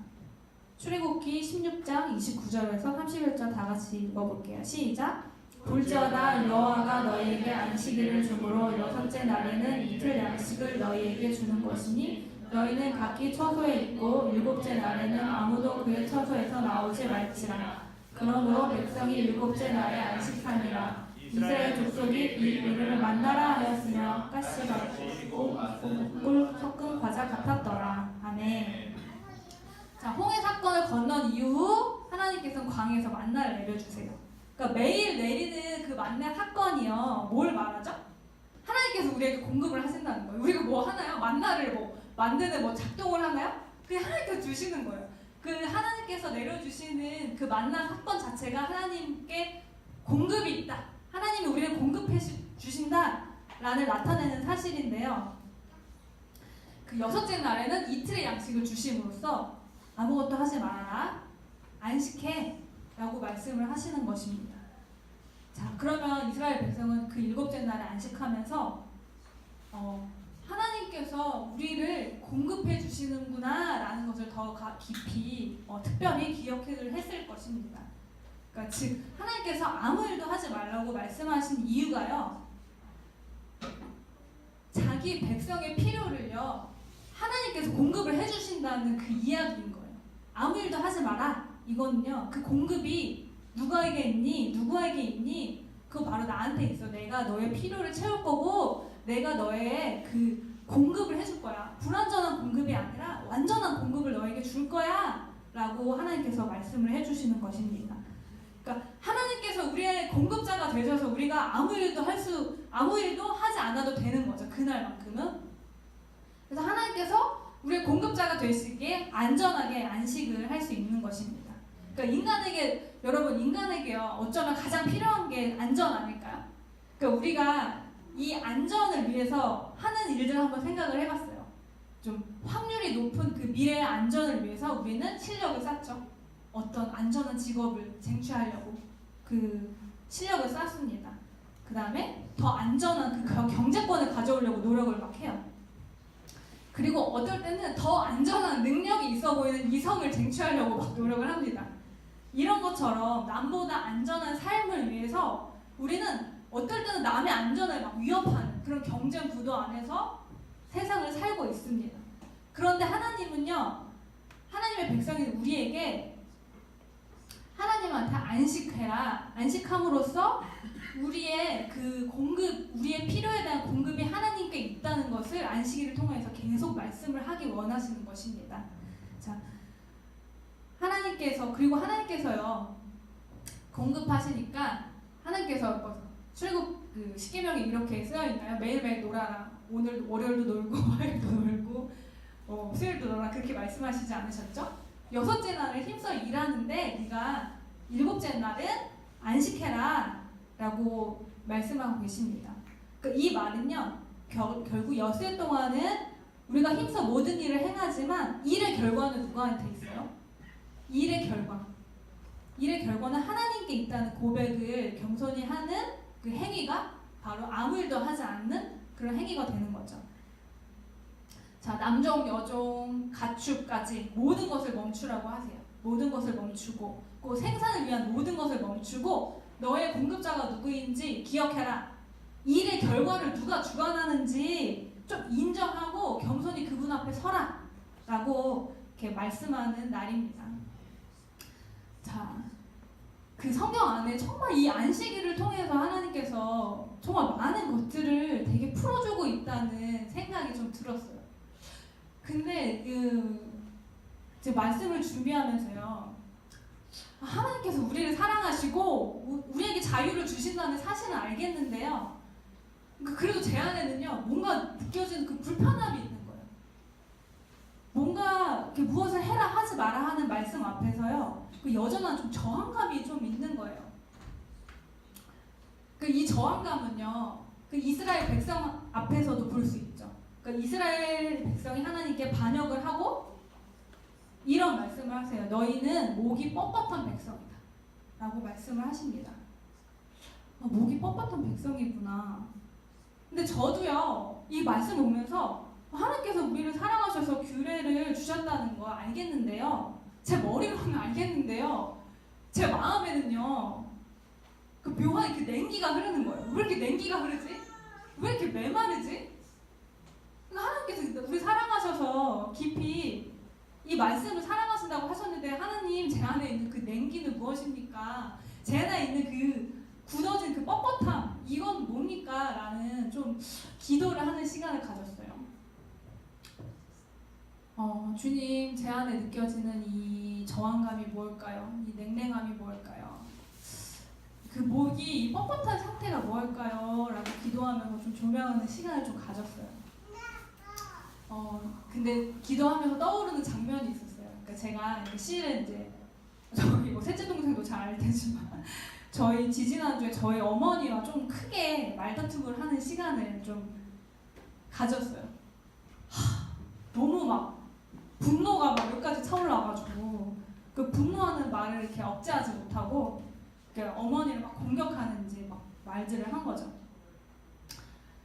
출애굽기 16장 29절에서 31절 다 같이 읽어볼게요. 시작. 볼지어다 여호와가 너희에게 안식일을 주므로 여섯째 날에는 이틀 양식을 너희에게 주는 것이니 너희는 각기 처소에 있고 일곱째 날에는 아무도 그의 처소에서 나오지 말지라. 그러므로 백성이 일곱째 날에 안식하니라. 이스라엘 족속이 이 이름을 만나라 하였으며 가시 같고 꿀 섞은 과자 같았더라. 아멘. 자, 홍해 사건을 건넌 이후 하나님께서는 광야에서 만나를 내려주세요. 그러니까 매일 내리는 그 만나 사건이요. 뭘 말하죠? 하나님께서 우리에게 공급을 하신다는 거예요. 우리가 뭐 하나요? 만나를 뭐 만드는 뭐 작동을 하나요? 그냥 하나님께서 주시는 거예요. 그 하나님께서 내려주시는 그 만나 사건 자체가 하나님께 공급이 있다. 하나님이 우리를 공급해 주신다라는 나타내는 사실인데요. 그 여섯째 날에는 이틀의 양식을 주심으로써 아무것도 하지 말아라. 안식해. 라고 말씀을 하시는 것입니다. 자, 그러면 이스라엘 백성은 그 일곱째 날에 안식하면서 하나님께서 우리를 공급해 주시는구나 라는 것을 더 깊이 특별히 기억을 했을 것입니다. 그러니까 즉 하나님께서 아무 일도 하지 말라고 말씀하신 이유가요. 자기 백성의 필요를요. 하나님께서 공급을 해주신다는 그 이야기인 거예요. 아무 일도 하지 마라. 이거는요. 그 공급이 누구에게 있니? 누구에게 있니? 그거 바로 나한테 있어. 내가 너의 필요를 채울 거고 내가 너의 그 공급을 해줄 거야. 불완전한 공급이 아니라 완전한 공급을 너에게 줄 거야 라고 하나님께서 말씀을 해주시는 것입니다. 그러니까 하나님께서 우리의 공급자가 되셔서 우리가 아무 일도 하지 않아도 되는 거죠. 그날만큼은. 그래서 하나님께서 우리의 공급자가 되시기에 안전하게 안식을 할 수 있는 것입니다. 그러니까 여러분 인간에게요. 어쩌면 가장 필요한 게 안전 아닐까요? 그러니까 우리가 이 안전을 위해서 하는 일들을 한번 생각을 해봤어요. 좀 확률이 높은 그 미래의 안전을 위해서 우리는 실력을 쌓죠. 어떤 안전한 직업을 쟁취하려고 그 실력을 쌓습니다. 그 다음에 더 안전한 그 경제권을 가져오려고 노력을 막 해요. 그리고 어떨 때는 더 안전한 능력이 있어 보이는 이성을 쟁취하려고 막 노력을 합니다. 이런 것처럼 남보다 안전한 삶을 위해서 우리는 어떨 때는 남의 안전을 막 위협하는 그런 경쟁 구도 안에서 세상을 살고 있습니다. 그런데 하나님은요, 하나님의 백성인 우리에게 하나님한테 안식해라. 안식함으로써 우리의 그 공급, 우리의 필요에 대한 공급이 하나님께 있다는 것을 안식일을 통해서 계속 말씀을 하기 원하시는 것입니다. 자, 그리고 하나님께서요, 공급하시니까 하나님께서 출애굽 그 십계명에 이렇게 쓰여 있나요? 매일매일 놀아라. 오늘 월요일도 놀고 화요일도 놀고 수요일도 놀아. 그렇게 말씀하시지 않으셨죠? 여섯째 날을 힘써 일하는데 네가 일곱째 날은 안식해라 라고 말씀하고 계십니다. 이 말은요, 결국 엿새 동안은 우리가 힘써 모든 일을 행하지만 일의 결과는 누구한테 있어요? 일의 결과는 하나님께 있다는 고백을 겸손히 하는 그 행위가 바로 아무 일도 하지 않는 그런 행위가 되는 거죠. 자, 남종, 여종, 가축까지 모든 것을 멈추라고 하세요. 모든 것을 멈추고 그 생산을 위한 모든 것을 멈추고 너의 공급자가 누구인지 기억해라. 일의 결과를 누가 주관하는지 좀 인정하고 겸손히 그분 앞에 서라 라고 이렇게 말씀하는 날입니다. 자, 그 성경 안에 정말 이 안식일을 통해서 하나님께서 정말 많은 것들을 되게 풀어주고 있다는 생각이 좀 들었어요. 근데 제 말씀을 준비하면서요, 하나님께서 우리를 사랑하시고 우리에게 자유를 주신다는 사실은 알겠는데요, 그래도 제 안에는요 뭔가 느껴지는 그 불편함이 있는 거예요. 뭔가 이렇게 무엇을 해라 하지 마라 하는 말씀 앞에서요, 그 여전한 좀 저항감이 좀 있는 거예요. 이 저항감은요, 그 이스라엘 백성 앞에서도 볼 수 있죠. 이스라엘 백성이 하나님께 반역을 하고 이런 말씀을 하세요. 너희는 목이 뻣뻣한 백성이다 라고 말씀을 하십니다. 목이 뻣뻣한 백성이구나. 근데 저도요, 이 말씀 보면서 하나님께서 우리를 사랑하셔서 규례를 주셨다는 거 알겠는데요. 제 머리로는 알겠는데요. 제 마음에는요, 그 묘한 그 냉기가 흐르는 거예요. 왜 이렇게 냉기가 흐르지? 왜 이렇게 메마르지? 하나님께서 우리 사랑하셔서 깊이 이 말씀을 사랑하신다고 하셨는데, 하나님 제 안에 있는 그 냉기는 무엇입니까? 제 안에 있는 그 굳어진 그 뻣뻣함, 이건 뭡니까? 라는 좀 기도를 하는 시간을 가졌어요. 주님, 제 안에 느껴지는 이 저항감이 뭘까요? 이 냉랭함이 뭘까요? 그 목이 이 뻣뻣한 상태가 뭘까요? 라고 기도하면서 좀 조명하는 시간을 좀 가졌어요. 근데 기도하면서 떠오르는 장면이 있었어요. 그러니까 제가 실은 이제 저희 뭐 셋째 동생도 잘 알 테지만 저희 지지난주에 저희 어머니와 좀 크게 말다툼을 하는 시간을 좀 가졌어요. 너무 막 분노가 막 여기까지 차올라가지고 그 분노하는 말을 이렇게 억제하지 못하고 어머니를 막 공격하는 이제 막 말들을 한 거죠.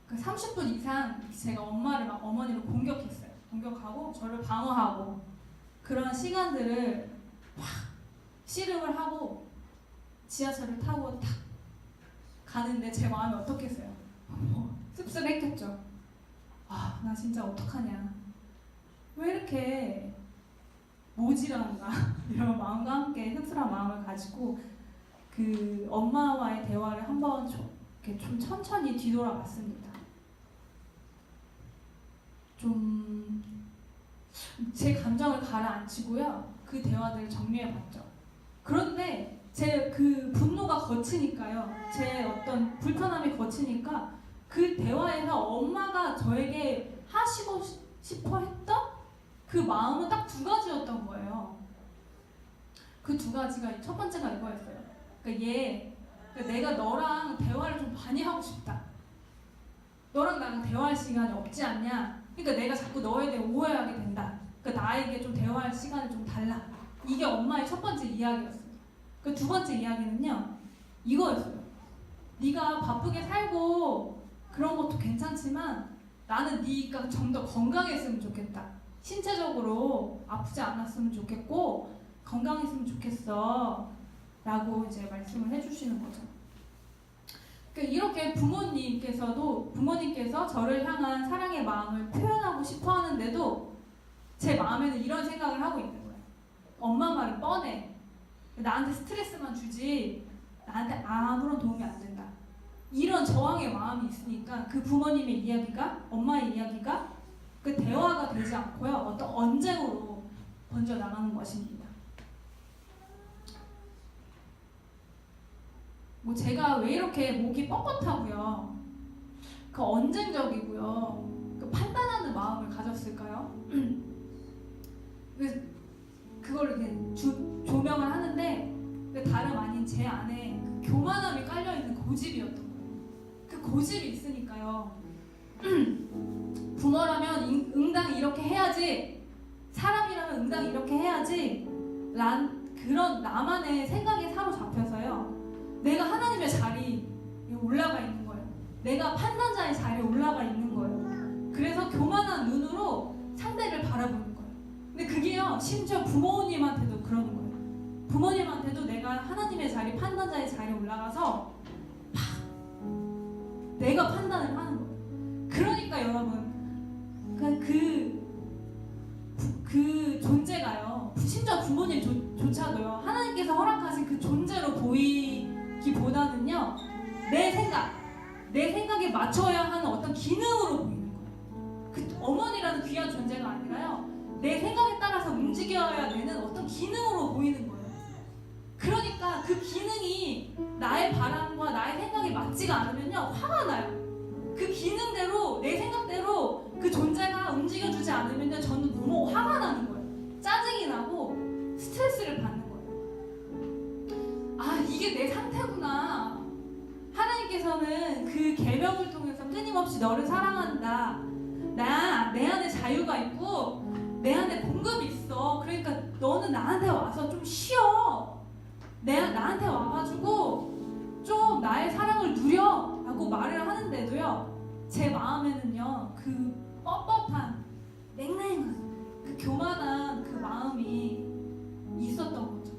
그 30분 이상 제가 어머니를 공격했어요. 공격하고 저를 방어하고 그런 시간들을 막 씨름을 하고 지하철을 타고 탁 가는데 제 마음이 어떻겠어요? 씁쓸했겠죠. 나 진짜 어떡하냐. 왜 이렇게 모질한가 이런 마음과 함께 씁쓸한 마음을 가지고 그 엄마와의 대화를 한번 이렇게 좀 천천히 뒤돌아봤습니다. 좀 제 감정을 가라앉히고요. 그 대화들을 정리해봤죠. 그런데 제 그 분노가 거치니까요. 제 어떤 불편함이 거치니까 그 대화에서 엄마가 저에게 하시고 싶어 했던 그 마음은 딱 두 가지였던 거예요. 그 두 가지가 첫 번째가 이거였어요. 그러니까 내가 너랑 대화를 좀 많이 하고 싶다. 너랑 나랑 대화할 시간이 없지 않냐? 그러니까 내가 자꾸 너에 대해 오해하게 된다. 그러니까 나에게 좀 대화할 시간을 좀 달라. 이게 엄마의 첫 번째 이야기였어요. 그 두 번째 이야기는요, 이거였어요. 네가 바쁘게 살고 그런 것도 괜찮지만 나는 네가 좀 더 건강했으면 좋겠다. 신체적으로 아프지 않았으면 좋겠고 건강했으면 좋겠어. 라고 이제 말씀을 해주시는 거죠. 그러니까 이렇게 부모님께서 저를 향한 사랑의 마음을 표현하고 싶어 하는데도 제 마음에는 이런 생각을 하고 있는 거예요. 엄마 말은 뻔해. 나한테 스트레스만 주지 나한테 아무런 도움이 안 된다. 이런 저항의 마음이 있으니까 그 부모님의 이야기가, 엄마의 이야기가 그 대화가 되지 않고요. 어떤 언쟁으로 번져나가는 것입니다. 뭐 제가 왜 이렇게 목이 뻣뻣하고요. 그 언쟁적이고요. 그 판단하는 마음을 가졌을까요? 그걸 이렇게 조명을 하는데 다름 아닌 제 안에 그 교만함이 깔려있는 고집이었던 거예요. 그 고집이 있으니까요. 부모라면 응당 이렇게 해야지, 사람이라면 응당 이렇게 해야지 그런 나만의 생각에 사로잡혀서요. 내가 하나님의 자리에 올라가 있는 거예요. 내가 판단자의 자리에 올라가 있는 거예요. 그래서 교만한 눈으로 상대를 바라보는 거예요. 근데 그게요, 심지어 부모님한테도 그러는 거예요. 부모님한테도 내가 하나님의 자리, 판단자의 자리에 올라가서 내가 판단을 하는 거예요. 그러니까 여러분, 그 존재가요, 심지어 부모님조차도요, 하나님께서 허락하신 그 존재로 보이기보다는요, 내 생각에 맞춰야 하는 어떤 기능으로 보이는 거예요. 그 어머니라는 귀한 존재가 아니라요, 내 생각에 따라서 움직여야 되는 어떤 기능으로 보이는 거예요. 그러니까 그 기능이 나의 바람과 나의 생각에 맞지가 않으면요, 화가 나요. 그 기능대로, 내 생각대로 그 존재가 움직여주지 않으면요, 저는 너무 화가 나는 거예요. 짜증이 나고 스트레스를 받는 거예요. 이게 내 상태구나. 하나님께서는 그 계명을 통해서 끊임없이 너를 사랑한다. 내 안에 자유가 있고 내 안에 공급이 있어. 그러니까 너는 나한테 와서 좀 쉬어. 나한테 와가지고 좀 나의 사랑을 누려 라고 말을 하는데도요, 제 마음에는요 그 뻣뻣한 냉랭한 그 교만한 그 마음이 있었던 거죠.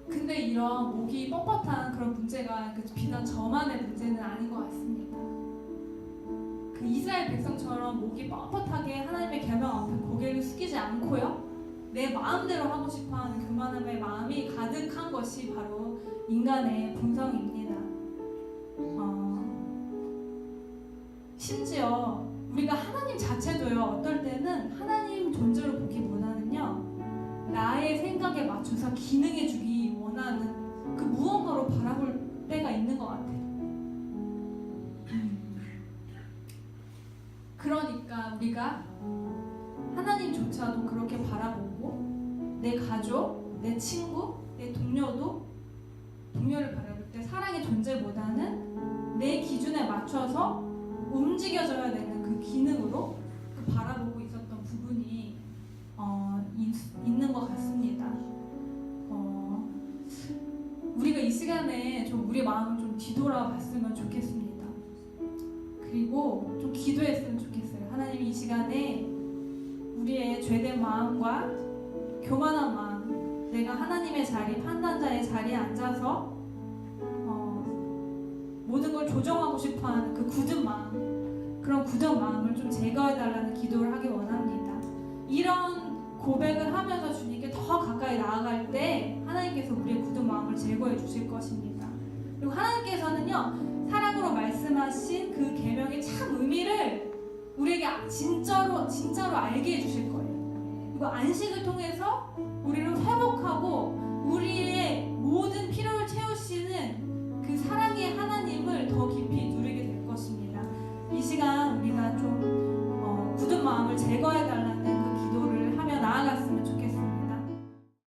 근데 이런 목이 뻣뻣한 그런 문제가 비단 저만의 문제는 아닌 것 같습니다. 그 이스라엘 백성처럼 목이 뻣뻣하게 하나님의 계명 앞에 고개를 숙이지 않고요, 내 마음대로 하고 싶어하는 교만함의 마음이 가득한 것이 바로 인간의 본성입니다. 심지어 우리가 하나님 자체도요, 어떨 때는 하나님 존재로 보기보다는요, 나의 생각에 맞춰서 기능해주기 원하는 그 무언가로 바라볼 때가 있는 것 같아요. 그러니까 우리가 하나님조차도 그렇게 바라보고, 내 가족, 내 친구, 내 동료를 바라볼 때 사랑의 존재보다는 내 기준에 맞춰서 움직여져야 되는 그 기능으로 바라보고 있었던 부분이 있는 것 같습니다. 우리가 이 시간에 좀 우리 마음을 좀 뒤돌아봤으면 좋겠습니다. 그리고 좀 기도했으면 좋겠어요. 하나님, 이 시간에 우리의 죄된 마음과 교만한 마음, 내가 하나님의 자리, 판단자의 자리에 앉아서 모든 걸 조정하고 싶어하는 그 굳은 마음, 그런 굳은 마음을 좀 제거해달라는 기도를 하기 원합니다. 이런 고백을 하면서 주님께 더 가까이 나아갈 때 하나님께서 우리의 굳은 마음을 제거해 주실 것입니다. 그리고 하나님께서는요, 사랑으로 말씀하신 그 계명의 참 의미를 우리에게 진짜로 알게 해주실 거예요. 그리고 안식을 통해서 우리를 회복하고 우리의 모든 필요를 채우시는 그 사랑의 하나님을 더 깊이 누리게 될 것입니다. 이 시간 우리가 좀 굳은 마음을 제거해달라